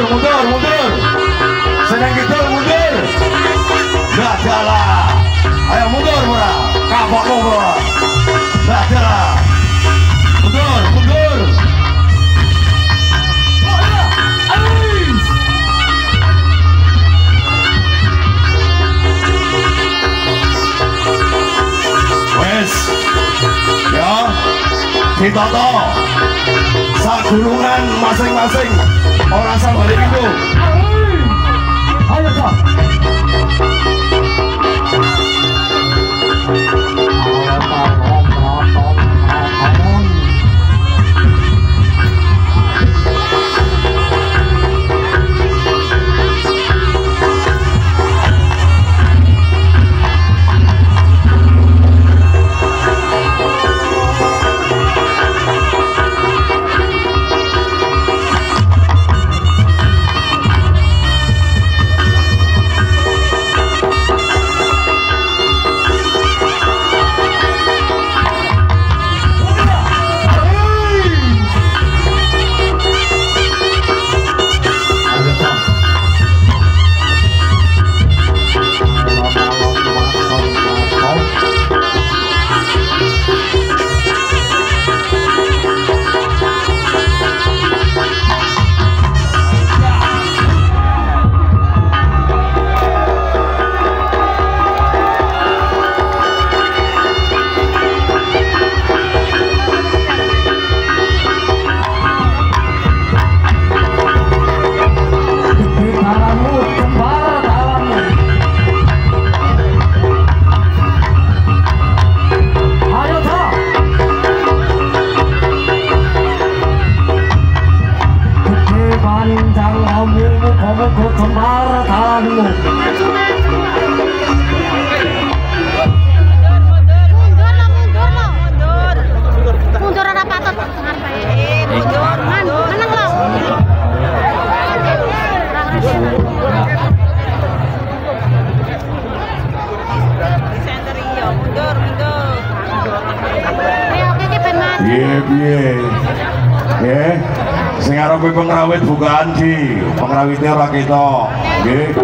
mundur. Seneng gitu mundur. Nggak jalan. Ayo mundur murah. Kapok murah. Nggak jalan. Mundur. Wes, ya, ditoto. Sagulungan masing-masing. Orang sama balik itu. Ayo Pak. Sing arep pengrawit bukaan di pengrawitnya ora ketok nggih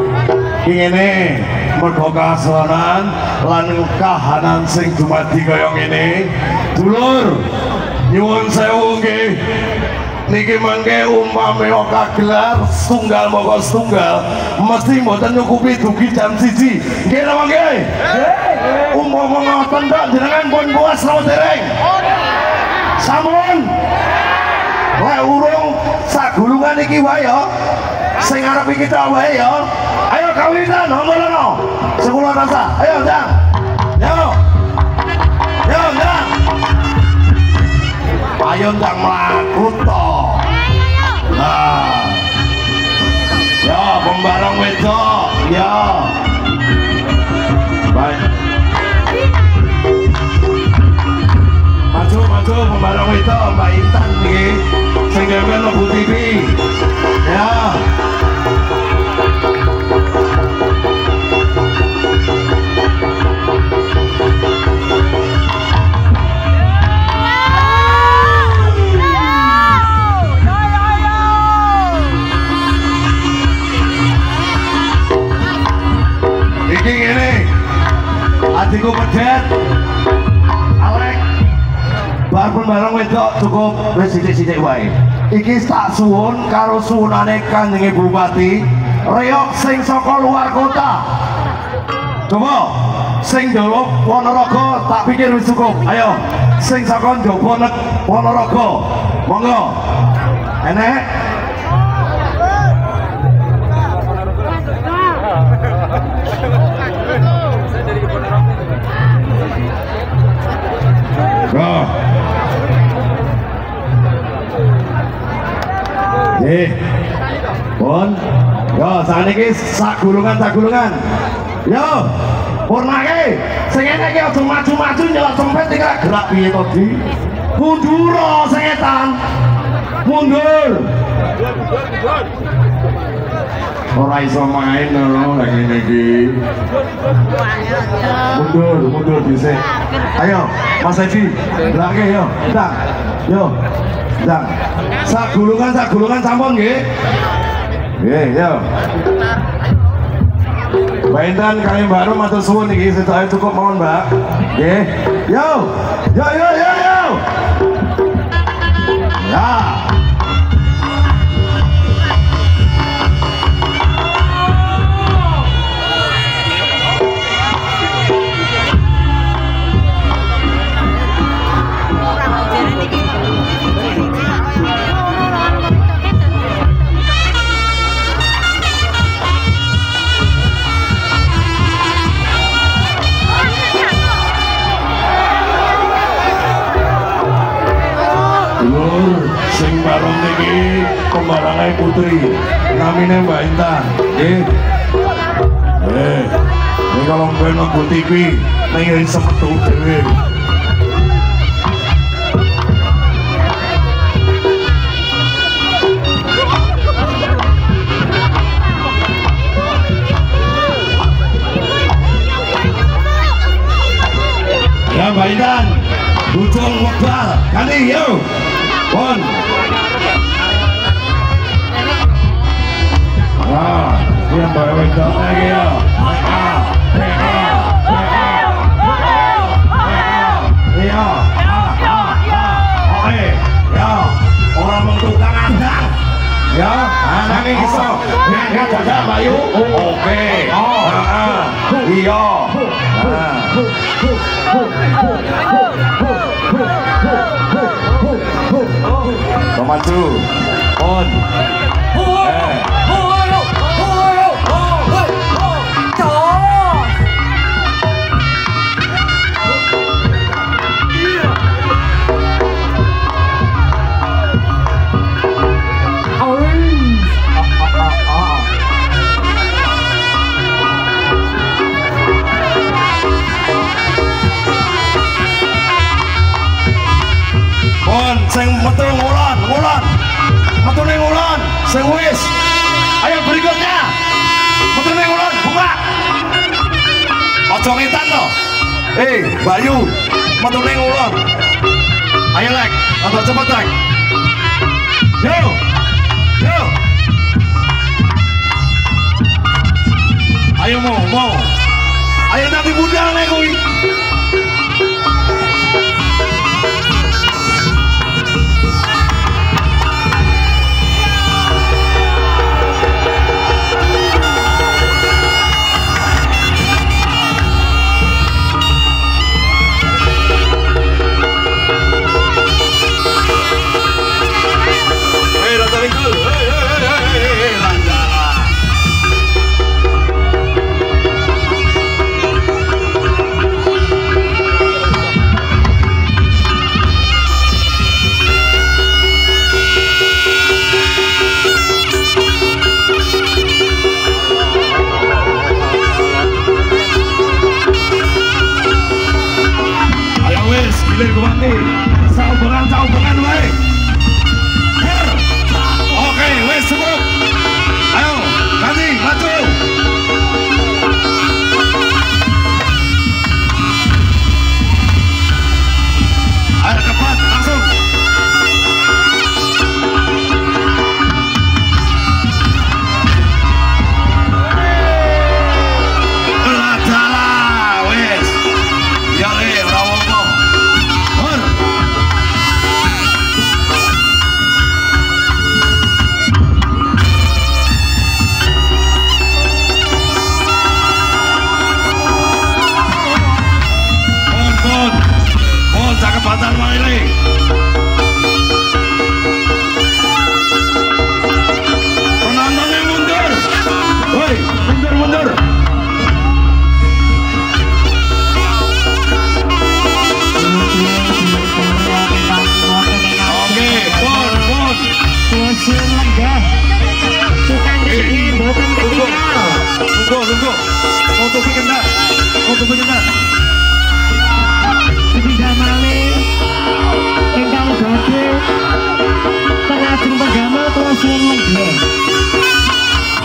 ingene mergo kasonan lan kahanan sing dumadi kaya ngene dulur nyuwun sewu nggih niki mangke umpame kagelar setunggal moko setunggal mesti mboten nyukupi dugi jam 1 nggih napa nggih umpama ngoten tok jenengan pun puas napa dereng sampun lek urung sagulungan iki wae ya sing arep kita wae ya ayo kawinan ngono sekolah rasa ayo ndang yo ndang ayo ndang mlaku to nah ya pembarang wedok ya baik maju pembarang wedok Mbak Intan nggih sing gawe lebu TV ya iki ngene adikku pedet Alek bar pembarang wedok cukup wis sithik-sithik wae iki tak suwun karo suwunane Kanjeng Bupati reok sing saka luar kota coba sing Jawa Ponorogo tak pikir wis cukup ayo sing saka Jawa Ponorogo monggo enek pun yo saniki sagulungan yo purnake sing enek iki aja maju-maju nyelok sempet iki gerak piye to di mundur sing etan mundur ora iso main lho lek ngene iki mundur dhisik ayo Mas Edi belake yo ndang yo ndang sagulungan sampun nggih yo. Mbak Intan kalian baru matur suwun iki sedaya cukup mohon, Mbak. Nggih. Yo. Yo. Ya. Sing bareng niki kembarange putri namine Mbak Intan nggih. Nek kalau ben nang TV ning semetu dhewe. Ya Mbak Intan, bujul wekdal kali yo. Pon. Dia bawa wedok lagi ya. Iya. Oke. Ya. Orang mentukang adang. Ya. Nangis iso. Nek dadak Bayu. Oke. Iya. Maju, on. Sing metu ngulon, metu ning ngulon, sing wis. Ayo berikutnya, metu ning ngulon, buka. Ojo ngitan lo. Bayu, metu ning ngulon. Ayo lek, atau cepet lek. Yo. Ayo mau. Ayo nanti budal nek kuwi. Saubangan wae. Oke, wes cukup. Ayo, ganti, maju. Ayo cepat, langsung. Kesempatan Maili. Penontonnya mundur. Woi, mundur. Oke, pon. Kursi lenggah. Tukang kesini bukan ketinggal. Tunggu. Mau tupi kendak. Ketiga malih ingkang badhe pengajeng penggama kula suwun lenggah.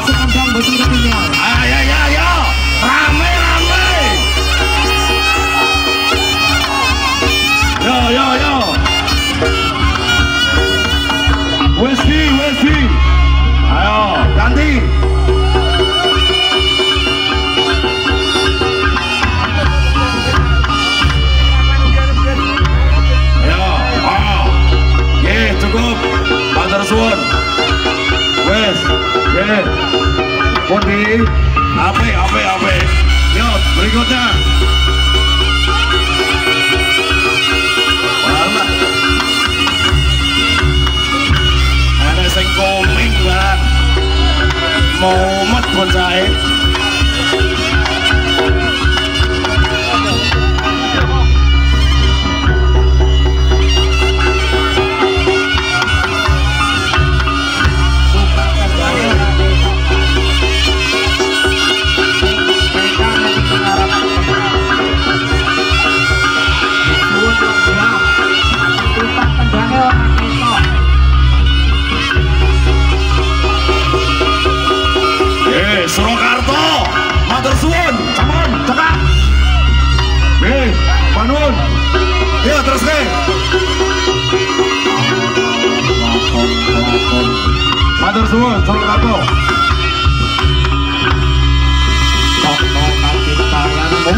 Sekondang boten ketinggal. Ayo. Rame. Yo. Wes di. Ayo, ganti. Ape. Yo, berikutnya. Malah. Ada sing koming banget. Momet bonsai. Surakarta, matur suwun, sampun cekak. Nggih, panun. Ya terus nggih. Matur suwun, Surakarta. Toto kapitayanmu.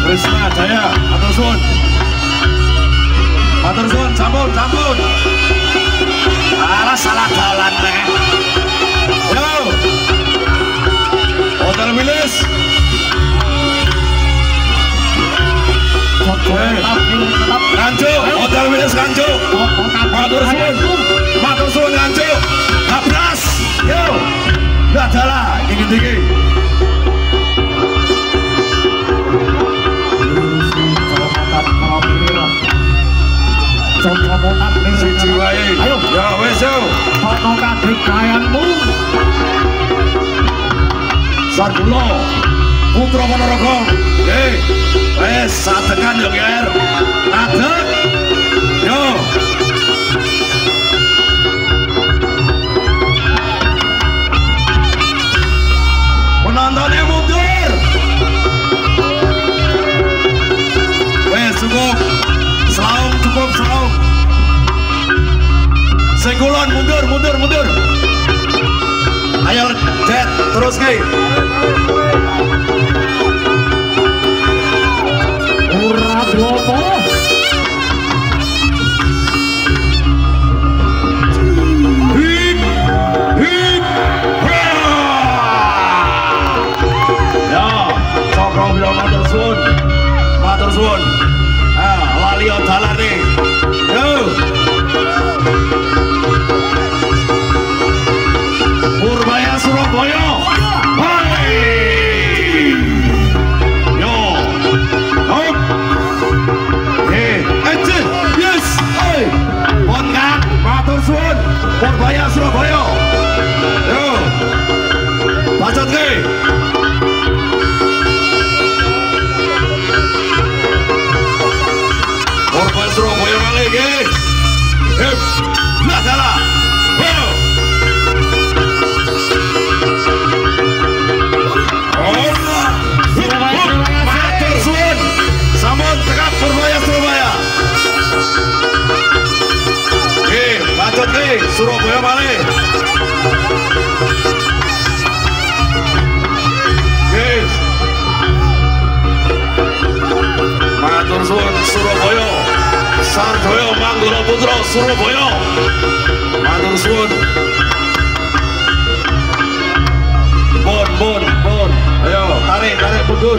Krisna Jaya, matur suwun. Matur suwun, sampun. Alah salah jalan nih. Yo, Hotel Wilis. Kancu, Hotel Wilis Kancu. Matur suwun Kancu. Abras. Yo, nggak jalan, tinggi. Siji wae. Ayo, ya wes yo. Foto kadikayanmu. Sardulo, putra Ponorogo. Wes satekan yo, Ger. Adek. Yo. Penontonnya mundur. Wes cukup. Selaung. Sengkulon mundur. Ayo Jet, terus nggih. Ora diopo. Hip. Ya, Cokro bilang matur suwun. Lali dalan nih. Yo. Purbaya Surabaya. Hai. Yo. Hop. Yes. Hey. Pongkat matur suwun. Purbaya Surabaya. Yo. Bacot ke. Purbaya Surabaya lagi. Hip. Nah salah. Purbaya Surabaya. Lanjut nih, Surabaya balik. Guys, matur suwun Surabaya, Sarjaya Manggala Putra Surabaya. Matur suwun. Bon. Ayo, tarik mundur.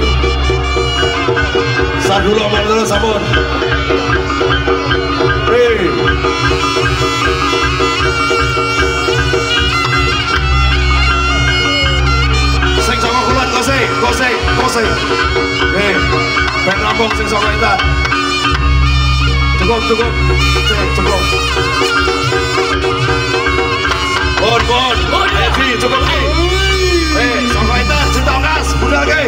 Sardulo mundur sampun. Sing saka kulon kose. Ben rampung sing saka etan. Cukup. Cukup. Bon. Cukup. Saka etan cinta gas, budal ge.